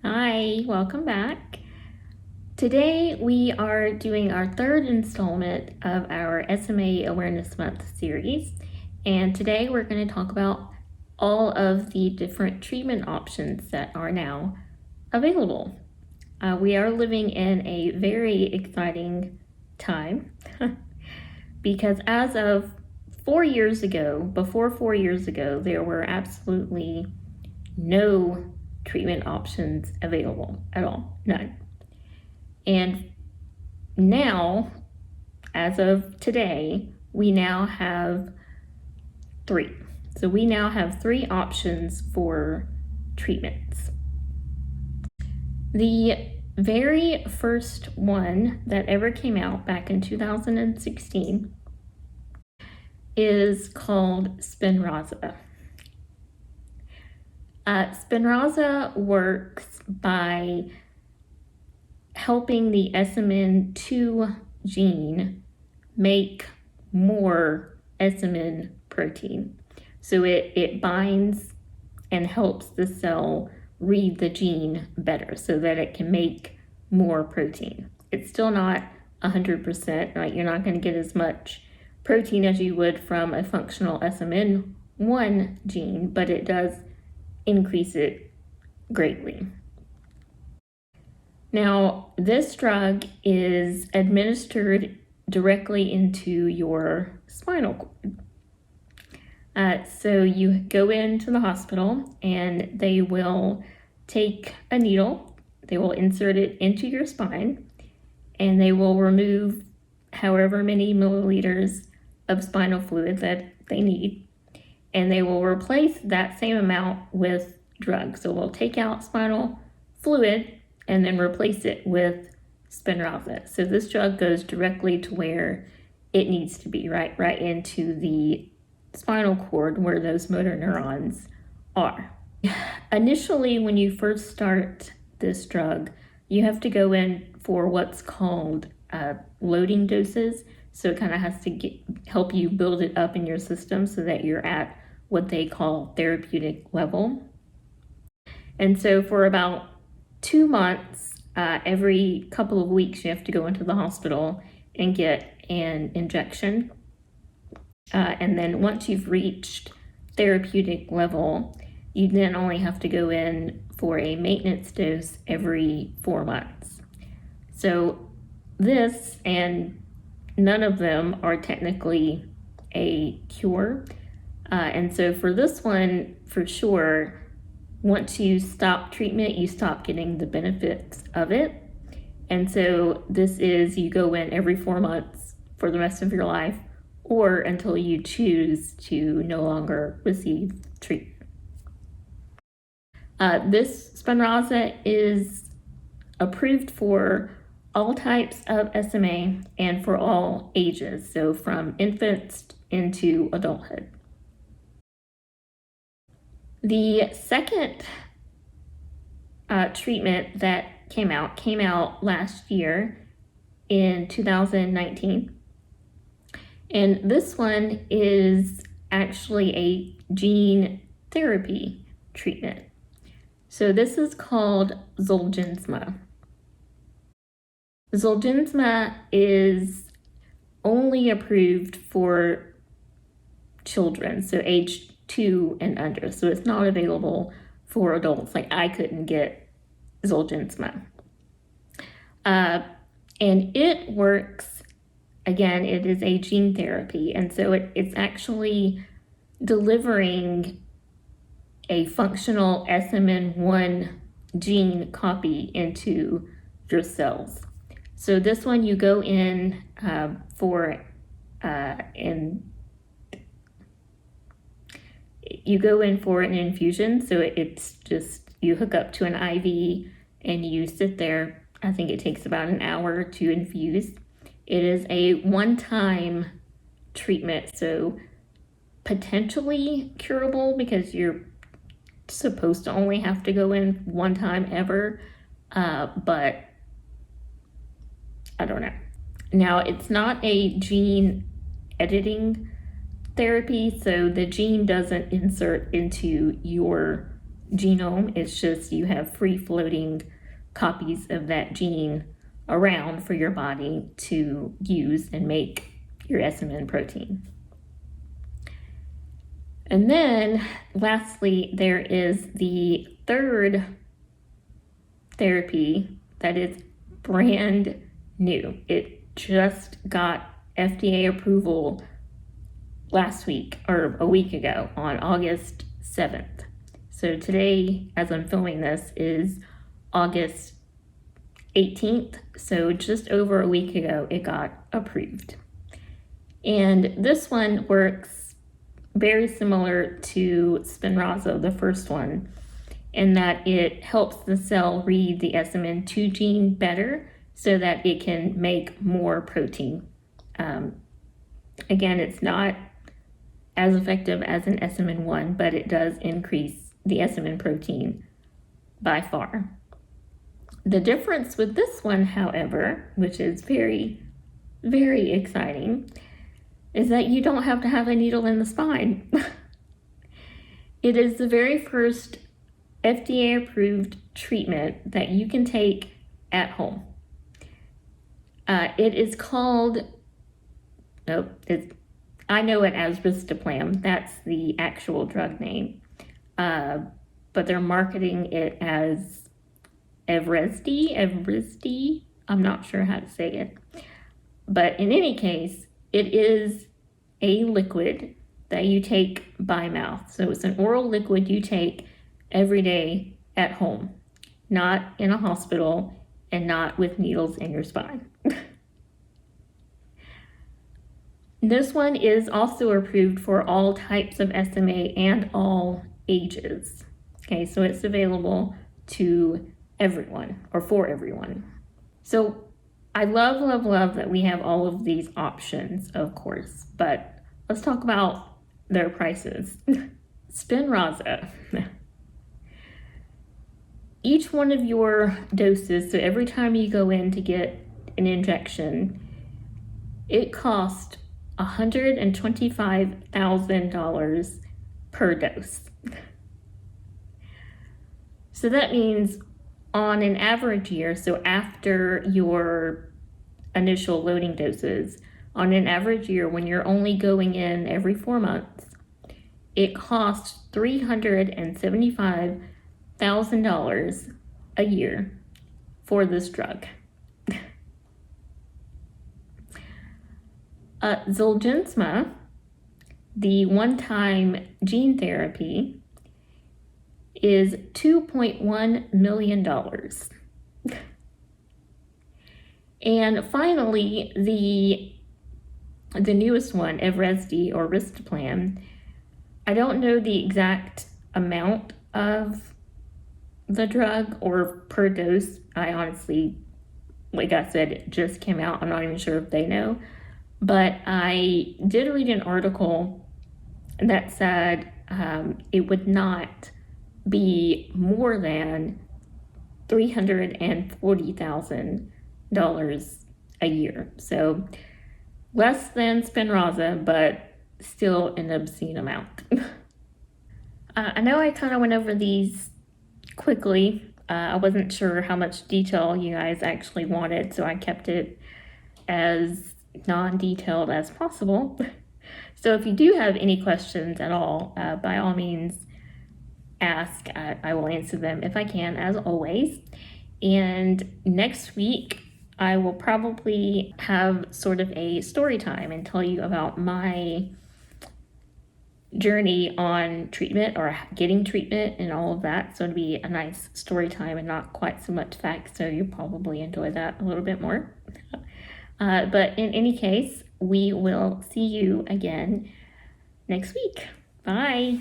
Hi, welcome back. Today we are doing our third installment of our SMA Awareness Month series, and today we're going to talk about all of the different treatment options that are now available. We are living in a very exciting time because as of 4 years ago, before 4 years ago, there were absolutely no treatment options available at all, none. And now, as of today, we now have 3. So we now have 3 options for treatments. The very first one that ever came out back in 2016 is called Spinraza. Spinraza works by helping the SMN2 gene make more SMN protein. So it binds and helps the cell read the gene better so that it can make more protein. It's still not 100%, right? You're not going to get as much protein as you would from a functional SMN1 gene, but it does increase it greatly. Now, this drug is administered directly into your spinal cord. So you go into the hospital and they will take a needle, they will insert it into your spine, and they will remove however many milliliters of spinal fluid that they need, and they will replace that same amount with drugs. So we'll take out spinal fluid and then replace it with Spinraza. So this drug goes directly to where it needs to be, right into the spinal cord where those motor neurons are. Initially, when you first start this drug, you have to go in for what's called loading doses. So it kind of has to help you build it up in your system so that you're at what they call therapeutic level. And so for about 2 months, every couple of weeks, you have to go into the hospital and get an injection. And then once you've reached therapeutic level, you then only have to go in for a maintenance dose every 4 months. So this and none of them are technically a cure. And so for this one, for sure, once you stop treatment, you stop getting the benefits of it. And so this is, you go in every 4 months for the rest of your life, or until you choose to no longer receive treatment. This Spinraza is approved for all types of SMA and for all ages, so from infants into adulthood. The second treatment that came out last year in 2019. And this one is actually a gene therapy treatment. So this is called Zulginsma. Zuljinsma is only approved for children, so age 2 and under. So it's not available for adults. Like I couldn't get Zulginsma. And it works, again, it is a gene therapy. And so it's actually delivering a functional SMN1 gene copy into your cells. So this one you go in for an infusion. So it's just, you hook up to an IV and you sit there. I think it takes about an hour to infuse. It is a one-time treatment, so potentially curable because you're supposed to only have to go in one time ever, but I don't know. Now, it's not a gene editing therapy, so the gene doesn't insert into your genome. It's just you have free-floating copies of that gene around for your body to use and make your SMN protein. And then lastly, there is the third therapy that is brand new. It just got FDA approval last week, or a week ago, on August 7th. So today, as I'm filming this, is August 18th. So just over a week ago, it got approved. And this one works very similar to Spinraza, the first one, in that it helps the cell read the SMN2 gene better so that it can make more protein. Again, it's not as effective as an SMN1, but it does increase the SMN protein by far. The difference with this one, however, which is very, very exciting, is that you don't have to have a needle in the spine. It is the very first FDA-approved treatment that you can take at home. It is called, I know it as Risdiplam. That's the actual drug name. But they're marketing it as Everestie. I'm not sure how to say it. But in any case, it is a liquid that you take by mouth. So it's an oral liquid you take every day at home, not in a hospital and not with needles in your spine. This one is also approved for all types of SMA and all ages. Okay, so it's available to everyone, or for everyone. So I love, love, love that we have all of these options, of course, but let's talk about their prices. Spinraza. Each one of your doses, so every time you go in to get an injection, it costs $125,000 per dose. So that means on an average year, so after your initial loading doses, on an average year when you're only going in every 4 months, it costs $375,000 a year for this drug. Zulginsma, the one-time gene therapy, is $2.1 million. And finally, the newest one, Everestie or Risdiplam, I don't know the exact amount of the drug or per dose. I honestly, like I said, it just came out. I'm not even sure if they know. But I did read an article that said it would not be more than $340,000 a year. So less than Spinraza, but still an obscene amount. I know I kind of went over these quickly. I wasn't sure how much detail you guys actually wanted, so I kept it as non-detailed as possible. So if you do have any questions at all, by all means ask. I will answer them if I can, as always. And next week I will probably have sort of a story time and tell you about my journey on treatment or getting treatment and all of that. So it'll be a nice story time and not quite so much facts, so you'll probably enjoy that a little bit more. But in any case, we will see you again next week. Bye.